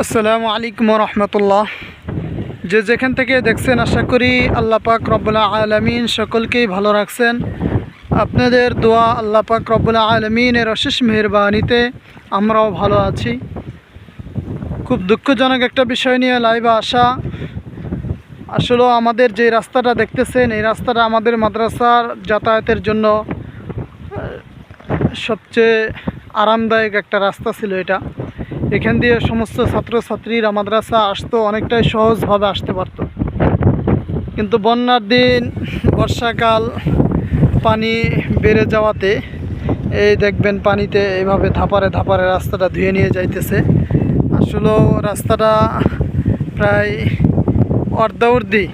আসসালামু আলাইকুম রহমতুল্লাহ। যে যেখান থেকে দেখছেন আশা করি আল্লাহ পাক রব্বুল আলামিন সকলকেই ভালো রাখছেন। আপনাদের দোয়া আল্লাহ পাক রব্বুল আলামিনের অশেষ মেহেরবানিতে আমরাও ভালো আছি। খুব দুঃখজনক একটা বিষয় নিয়ে লাইভে আসা। আসলে আমাদের যে রাস্তাটা দেখতেছেন এই রাস্তাটা আমাদের মাদ্রাসার যাতায়াতের জন্য সবচেয়ে আরামদায়ক একটা রাস্তা ছিল এটা। এখান দিয়ে সমস্ত ছাত্রছাত্রীরা মাদ্রাসা আসতো, অনেকটাই সহজভাবে আসতে পারতো। কিন্তু বন্যার দিন, বর্ষাকাল, পানি বেড়ে যাওয়াতে এই দেখবেন পানিতে এইভাবে ধাপারে ধাপারে রাস্তাটা ধুয়ে নিয়ে যাইতেছে। আসলে রাস্তাটা প্রায় অর্ধাবর্ধি,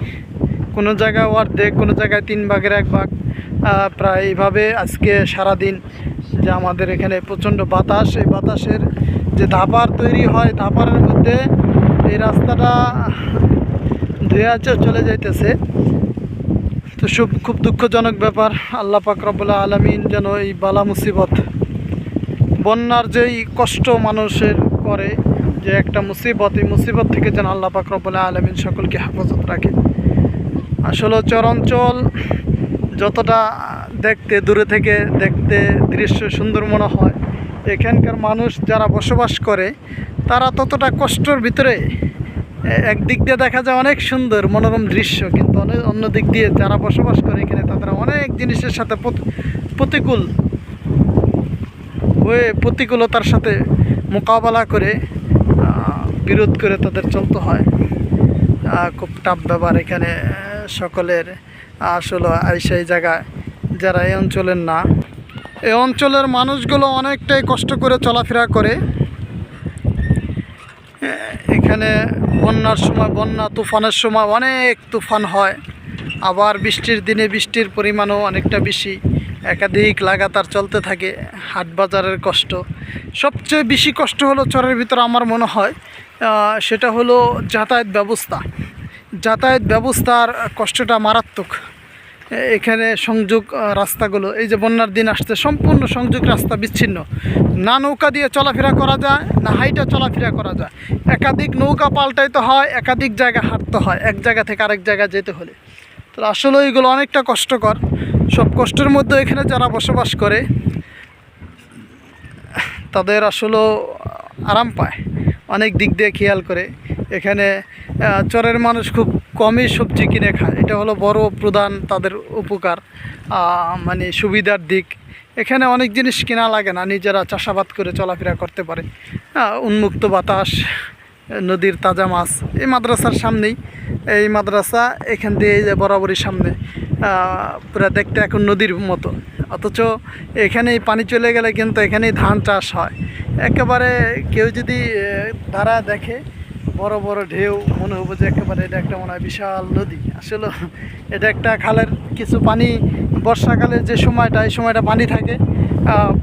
কোনো জায়গায় অর্ধেক, কোনো জায়গায় 3 ভাগের 1 ভাগ। প্রায় এইভাবে আজকে সারাদিন যে আমাদের এখানে প্রচণ্ড বাতাস, এই বাতাসের যে ধাপার তৈরি হয়, ধাপারের মধ্যে এই রাস্তাটা ধুয়ে চলে যাইতেছে। তো খুব দুঃখজনক ব্যাপার। আল্লাহ পাক রব্বুল আলামিন যেন এই বালা মুসিবত, বন্যার যেই কষ্ট মানুষের করে যে একটা মুসিবত, এই মুসিবত থেকে যেন আল্লাহ পাক রব্বুল আলামিন সকলকে হেফাজত রাখে। আসলে চরাঞ্চল যতটা দেখতে, দূরে থেকে দেখতে দৃশ্য সুন্দর মনে হয়, এখানকার মানুষ যারা বসবাস করে তারা ততটা কষ্টের ভিতরে, একদিক দিয়ে দেখা যায় অনেক সুন্দর মনোরম দৃশ্য, কিন্তু অন্য দিক দিয়ে যারা বসবাস করে এখানে তারা অনেক জিনিসের সাথে প্রতিকূলতার সাথে মোকাবেলা করে, বিরোধ করে তাদের চলতে হয়। খুব টাফ ব্যাপার এখানে সকলের। আসলে সেই জায়গায় যারা এই অঞ্চলের না, এই অঞ্চলের মানুষগুলো অনেকটাই কষ্ট করে চলাফেরা করে। এখানে বন্যার সময়, বন্যা তুফানের সময় অনেক তুফান হয়, আবার বৃষ্টির দিনে বৃষ্টির পরিমাণও অনেকটা বেশি, একাধিক লাগাতার চলতে থাকে। হাট বাজারের কষ্ট, সবচেয়ে বেশি কষ্ট হলো চরের ভিতরে আমার মনে হয়, সেটা হলো যাতায়াত ব্যবস্থা। যাতায়াত ব্যবস্থার কষ্টটা মারাত্মক। এখানে সংযোগ রাস্তাগুলো, এই যে বন্যার দিন আসছে, সম্পূর্ণ সংযোগ রাস্তা বিচ্ছিন্ন। না নৌকা দিয়ে চলাফেরা করা যায়, না হাইটা চলাফেরা করা যায়। একাধিক নৌকা পাল্টাইতে হয়, একাধিক জায়গায় হাঁটতে হয় এক জায়গা থেকে আরেক জায়গায় যেতে হলে। তো আসলে এইগুলো অনেকটা কষ্টকর। সব কষ্টের মধ্যে এখানে যারা বসবাস করে তাদের আসলেও আরাম পায় অনেক দিক দিয়ে খেয়াল করে। এখানে চরের মানুষ খুব কমই সবজি কিনে খায়, এটা হলো বড় প্রধান তাদের উপকার, মানে সুবিধার দিক। এখানে অনেক জিনিস কেনা লাগে না, নিজেরা চাষাবাদ করে চলাফেরা করতে পারে। উন্মুক্ত বাতাস, নদীর তাজা মাছ। এই মাদ্রাসার সামনেই, এই মাদ্রাসা এখান দিয়ে এই যে বরাবরই সামনে, পুরো দেখতে এখন নদীর মতো, অথচ এখানেই পানি চলে গেলে কিন্তু এখানেই ধান চাষ হয়। একেবারে কেউ যদি ধারা দেখে, বড় বড় ঢেউ, মনে হবে যে একেবারে এটা একটা মনে হয় বিশাল নদী। আসলে এটা একটা খালের কিছু পানি, বর্ষাকালে যে সময়টা, এই সময়টা পানি থাকে,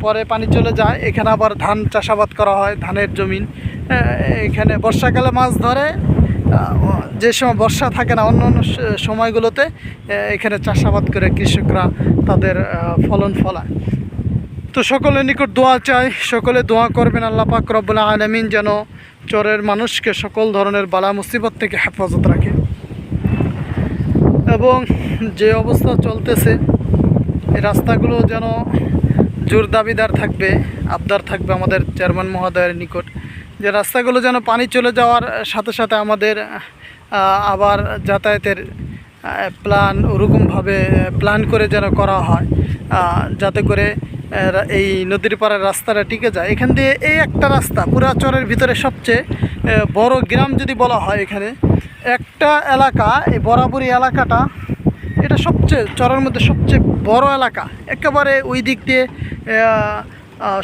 পরে পানি চলে যায়। এখানে আবার ধান চাষাবাদ করা হয়, ধানের জমিন। এখানে বর্ষাকালে মাছ ধরে, যে সময় বর্ষা থাকে না অন্য অন্য সময়গুলোতে এখানে চাষাবাদ করে কৃষকরা তাদের ফলন ফলায়। তো সকলের নিকট দোয়া চাই, সকলে দোয়া করবেন আল্লাহ পাক রব্বুল আলামিন যেন চরের মানুষকে সকল ধরনের বালা মুসিবত থেকে হেফাজত রাখে। এবং যে অবস্থা চলতেছে, এই রাস্তাগুলো যেন জোর দাবিদার থাকবে, আবদার থাকবে আমাদের চেয়ারম্যান মহোদয়ের নিকট, যে রাস্তাগুলো যেন পানি চলে যাওয়ার সাথে সাথে আমাদের আবার যাতায়াতের প্ল্যান ওরকমভাবে প্ল্যান করে যেন করা হয়, যাতে করে এই নদীর পাড়ের রাস্তাটা টিকে যায়। এখান দিয়ে এই একটা রাস্তা পুরা চরের ভিতরে সবচেয়ে বড় গ্রাম যদি বলা হয়, এখানে একটা এলাকা, এই বরাবরই এলাকাটা, এটা সবচেয়ে চরের মধ্যে সবচেয়ে বড় এলাকা। একেবারে ওই দিক দিয়ে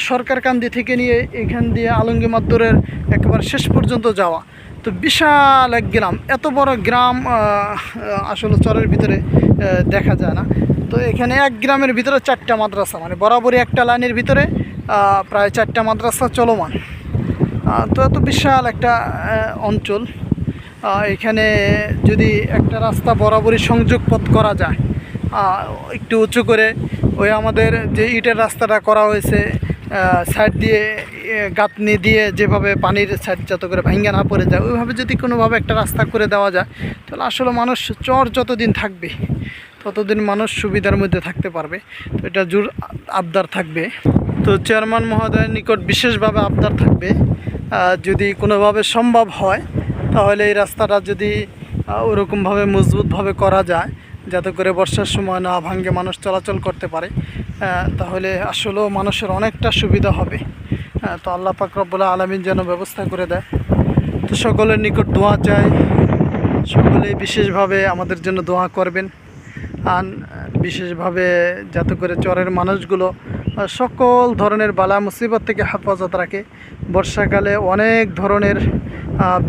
সরকারকান্দি থেকে নিয়ে এখান দিয়ে আলমগীর মাদ্দুরের একেবারে শেষ পর্যন্ত যাওয়া। তো বিশাল এক গ্রাম, এত বড় গ্রাম আসলে চরের ভিতরে দেখা যায় না। তো এখানে এক গ্রামের ভিতরে 4টা মাদ্রাসা, মানে বরাবরই একটা লাইনের ভিতরে প্রায় 4টা মাদ্রাসা চলমান। তো এত বিশাল একটা অঞ্চল, এখানে যদি একটা রাস্তা বরাবরই সংযোগ পথ করা যায়, একটু উঁচু করে, ওই আমাদের যে ইটের রাস্তাটা করা হয়েছে সাইড দিয়ে গাঁথনি দিয়ে যেভাবে পানির সাইড যত করে ভাঙ্গা না পড়ে যায়, ওইভাবে যদি কোনোভাবে একটা রাস্তা করে দেওয়া যায়, তাহলে আসলে মানুষ চর যতদিন থাকবে ততদিন মানুষ সুবিধার মধ্যে থাকতে পারবে। তো এটা জোর আবদার থাকবে। তো চেয়ারম্যান মহোদয়ের নিকট বিশেষভাবে আবদার থাকবে, যদি কোনোভাবে সম্ভব হয় তাহলে এই রাস্তাটা যদি ওরকমভাবে মজবুতভাবে করা যায়, যাতে করে বর্ষার সময় না ভাঙ্গে মানুষ চলাচল করতে পারে, তাহলে আসলেও মানুষের অনেকটা সুবিধা হবে। তো আল্লাহ পাক রব্বুল আলামিন যেন ব্যবস্থা করে দেয়। তো সকলের নিকট দোয়া চাই, সকলেই বিশেষভাবে আমাদের জন্য দোয়া করবেন। আর বিশেষভাবে যাতে করে চরের মানুষগুলো সকল ধরনের বালা মুসিবত থেকে হেফাজত রাখে। বর্ষাকালে অনেক ধরনের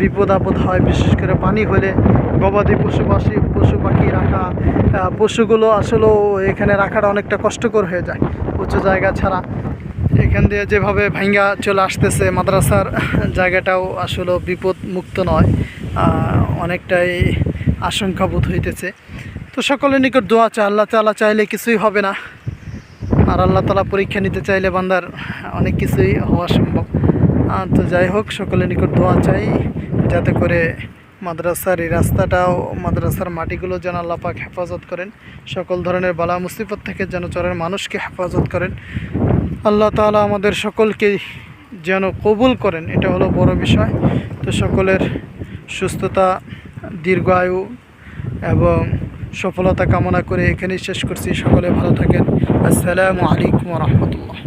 বিপদ আপদ হয়, বিশেষ করে পানি হলে গবাদি পশু পাখি রাখা, পশুগুলো আসলেও এখানে রাখাটা অনেকটা কষ্টকর হয়ে যায় উঁচু জায়গা ছাড়া। এখান দিয়ে যেভাবে ভাঙ্গা চলে আসতেছে, মাদ্রাসার জায়গাটাও আসলে বিপদ মুক্ত নয়, অনেকটাই আশঙ্কাবোধ হইতেছে। তো সকলের নিকট দোয়া চাই, আল্লাহ তাআলা চাইলে কিছুই হবে না, আর আল্লাহ তাআলা পরীক্ষা নিতে চাইলে বান্দার অনেক কিছুই হওয়া সম্ভব। তো যাই হোক, সকলের নিকট দোয়া চাই যাতে করে মাদ্রাসার এই রাস্তাটাও, মাদ্রাসার মাটিগুলো যেন আল্লাহ পাক হেফাজত করেন, সকল ধরনের বালা মুসিবত থেকে যেন চরের মানুষকে হেফাজত করেন। আল্লাহ তাআলা আমাদের সকলকে যেন কবুল করেন, এটা হলো বড় বিষয়। তো সকলের সুস্থতা, দীর্ঘায়ু এবং সফলতা কামনা করে এখানেই শেষ করছি। সকলে ভালো থাকেন। আসসালামু আলাইকুম ওয়া রাহমাতুল্লাহ।